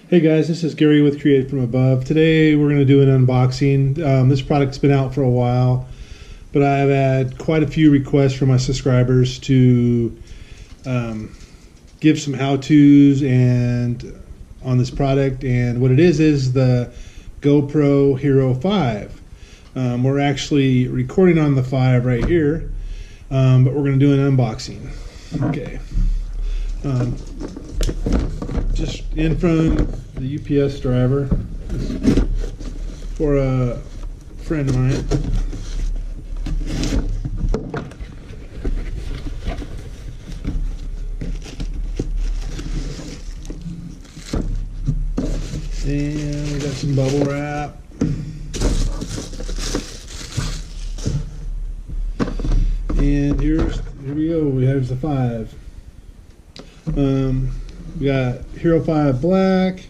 Hey guys, this is Gary with Create From Above. Today we're going to do an unboxing. This product's been out for a while, but I've had quite a few requests from my subscribers to give some how-tos and on this product. And what it is the GoPro Hero 5. We're actually recording on the 5 right here, but we're going to do an unboxing. Okay. Just in from the UPS driver for a friend of mine. And we got some bubble wrap. And here we go. Here's the 5. We got Hero 5 Black,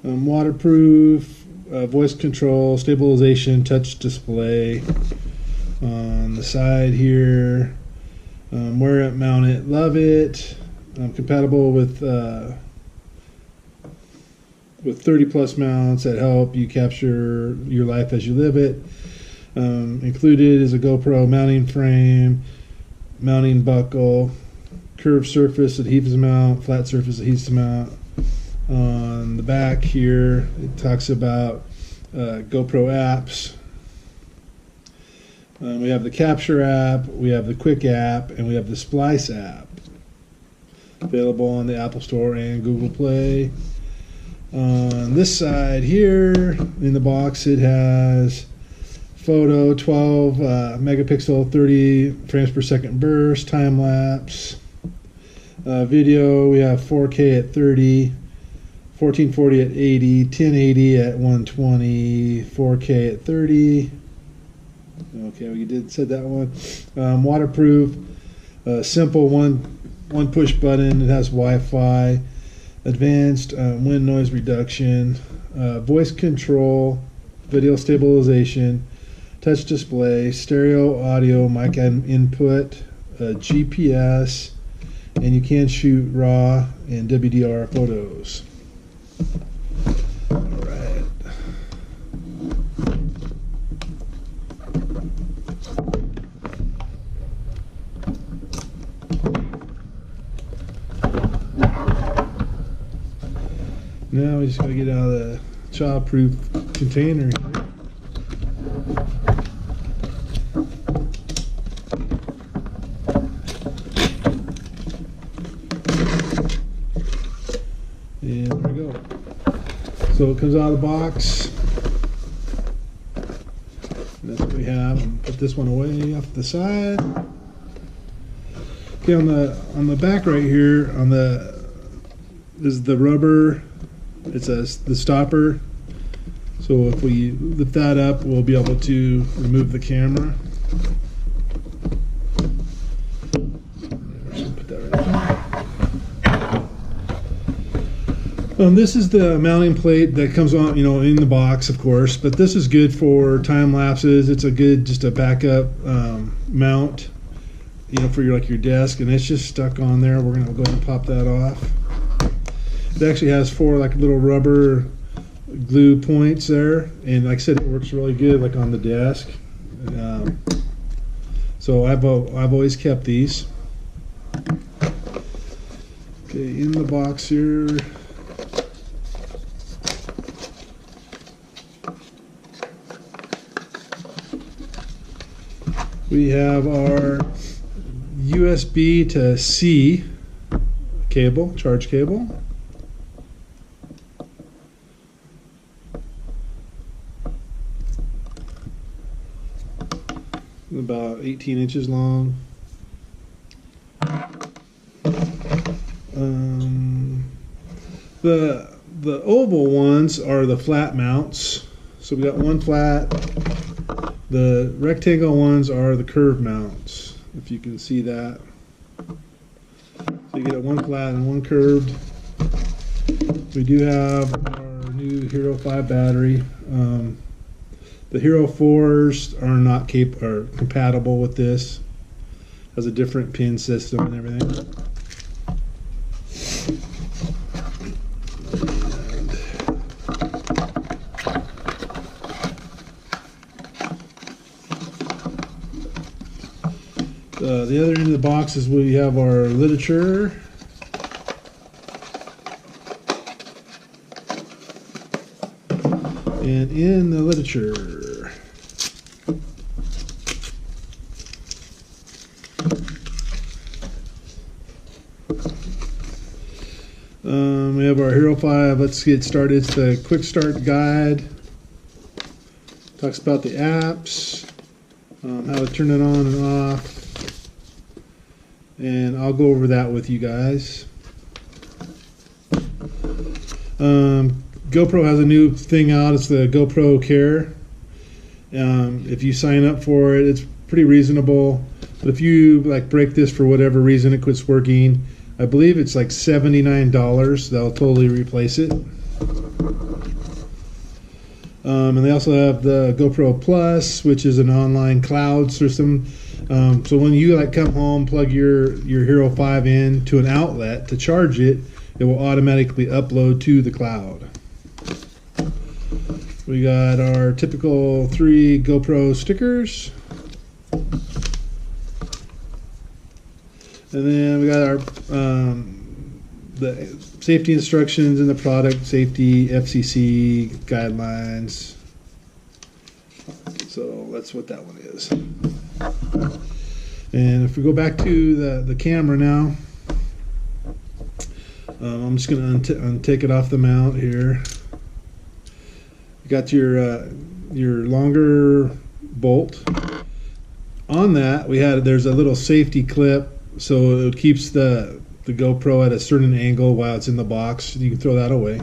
waterproof, voice control, stabilization, touch display. On the side here, wear it, mount it, love it. Compatible with 30 plus mounts that help you capture your life as you live it. Included is a GoPro mounting frame, mounting buckle, curved surface adhesive mount, flat surface adhesive mount. On the back here, it talks about GoPro apps. We have the Capture app, we have the Quick app, and we have the Splice app. Available on the Apple Store and Google Play. On this side here, in the box, it has photo, 12 megapixel, 30 frames per second burst, time lapse. Video, we have 4K at 30, 1440 at 80, 1080 at 120, 4K at 30. Okay, we said that one. Waterproof, simple one push button. It has Wi-Fi, advanced wind noise reduction, voice control, video stabilization, touch display, stereo audio, mic input, GPS. And you can shoot RAW and WDR photos. All right. Now we just gotta get out of the child-proof container here. And there we go. So it comes out of the box. And that's what we have. And put this one away off the side. Okay, on the back right here, is the rubber. It says the stopper. So if we lift that up, we'll be able to remove the camera. This is the mounting plate that comes on, in the box, of course. But this is good for time lapses. It's just a backup mount, for your desk, and it's just stuck on there. We're gonna go ahead and pop that off. It actually has 4 little rubber glue points there, and like I said, it works really good, on the desk. So I've always kept these. Okay, in the box here. We have our USB to C cable, charge cable. About 18 inches long. The oval ones are the flat mounts. So we got one flat. The rectangle ones are the curved mounts, if you can see that. So you get one flat and one curved. We do have our new Hero 5 battery. The Hero 4s are not compatible with this. Has a different pin system and everything. And The other end of the box is we have our literature. And in the literature, we have our Hero 5. Let's get started. It's the quick start guide. Talks about the apps, how to turn it on and off, and I'll go over that with you guys. GoPro has a new thing out. It's the GoPro Care. If you sign up for it, it's pretty reasonable. But if you like break this for whatever reason, it quits working, I believe it's like $79. They'll totally replace it. And they also have the GoPro Plus, which is an online cloud system. So when you like come home, plug your Hero 5 in to an outlet to charge it, it will automatically upload to the cloud. We got our typical 3 GoPro stickers. And then we got our the safety instructions and the product safety FCC guidelines. So that's what that one is. And if we go back to the camera now, I'm just going to take it off the mount here. You got your longer bolt. On that, there's a little safety clip, so it keeps the GoPro at a certain angle while it's in the box. You can throw that away.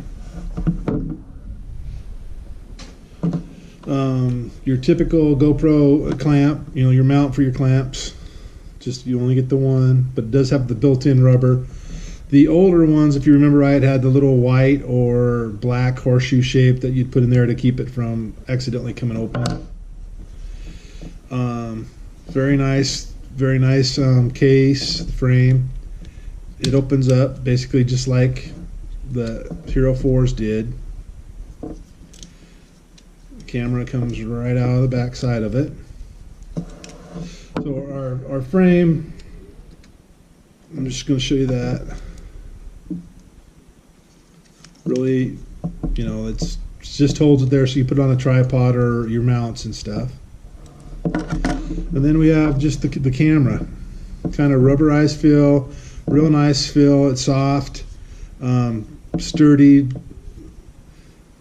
Your typical GoPro clamp, your mount for your clamps. Just you only get the one, but it does have the built-in rubber. The older ones, if you remember right, had the little white or black horseshoe shape that you'd put in there to keep it from accidentally coming open. Very nice case frame. It opens up basically just like the Hero 4s did. The camera comes right out of the back side of it. So our frame, I'm just going to show you that. Really, it just holds it there so you put it on a tripod or your mounts and stuff. And then we have just the camera, kind of rubberized feel, real nice feel. It's soft, sturdy.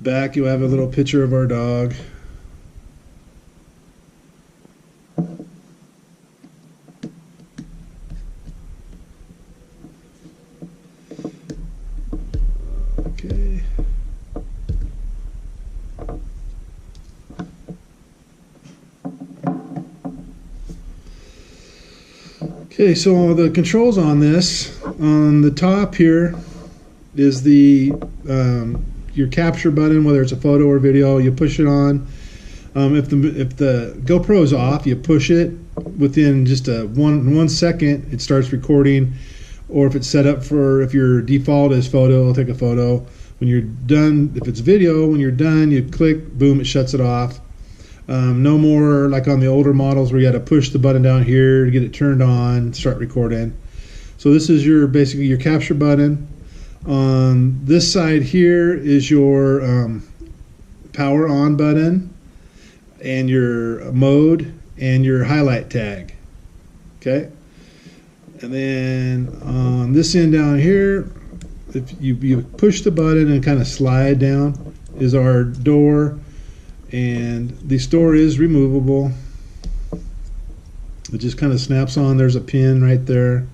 Back you have a little picture of our dog. Okay. Okay, so the controls on this, on the top here is your capture button, whether it's a photo or video. You push it on. If the GoPro is off, you push it. Within just one second, it starts recording. Or if it's set up if your default is photo, it'll take a photo. When you're done, if it's video, when you're done, you click, boom, it shuts it off. No more like on the older models where you had to push the button down here to get it turned on, start recording. So this is basically your capture button. On this side here is your power on button and your mode and your highlight tag. Okay. And then on this end down here, if you push the button and kind of slide down, is our door. And the door is removable. It just kind of snaps on. There's a pin right there.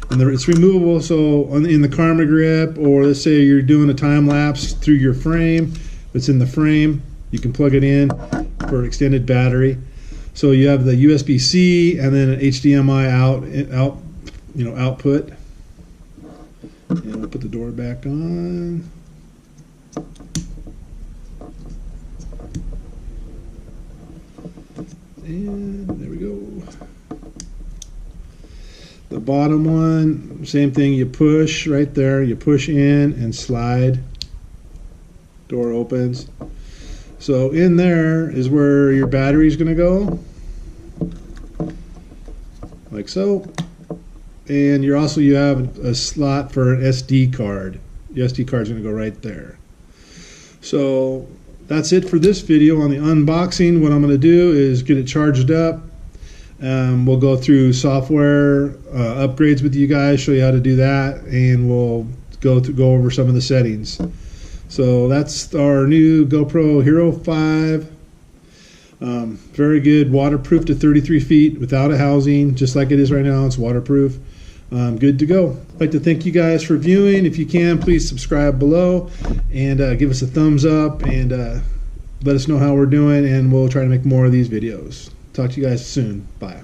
And it's removable, so in the Karma grip, or let's say you're doing a time lapse through your frame, it's in the frame, you can plug it in for extended battery. So you have the USB-C and then an HDMI output. And we'll put the door back on. And there we go. The bottom one, same thing, you push right there, you push in and slide. Door opens. So in there is where your battery is going to go. like so. And you have a slot for an SD card. The SD card's going to go right there. So that's it for this video on the unboxing. What I'm going to do is get it charged up. We'll go through software upgrades with you guys, show you how to do that, and we'll go over some of the settings. So that's our new GoPro Hero 5. Very good, waterproof to 33 feet without a housing, just like it is right now. It's waterproof. Good to go. I'd like to thank you guys for viewing. If you can, please subscribe below and give us a thumbs up and let us know how we're doing, and we'll try to make more of these videos. Talk to you guys soon. Bye.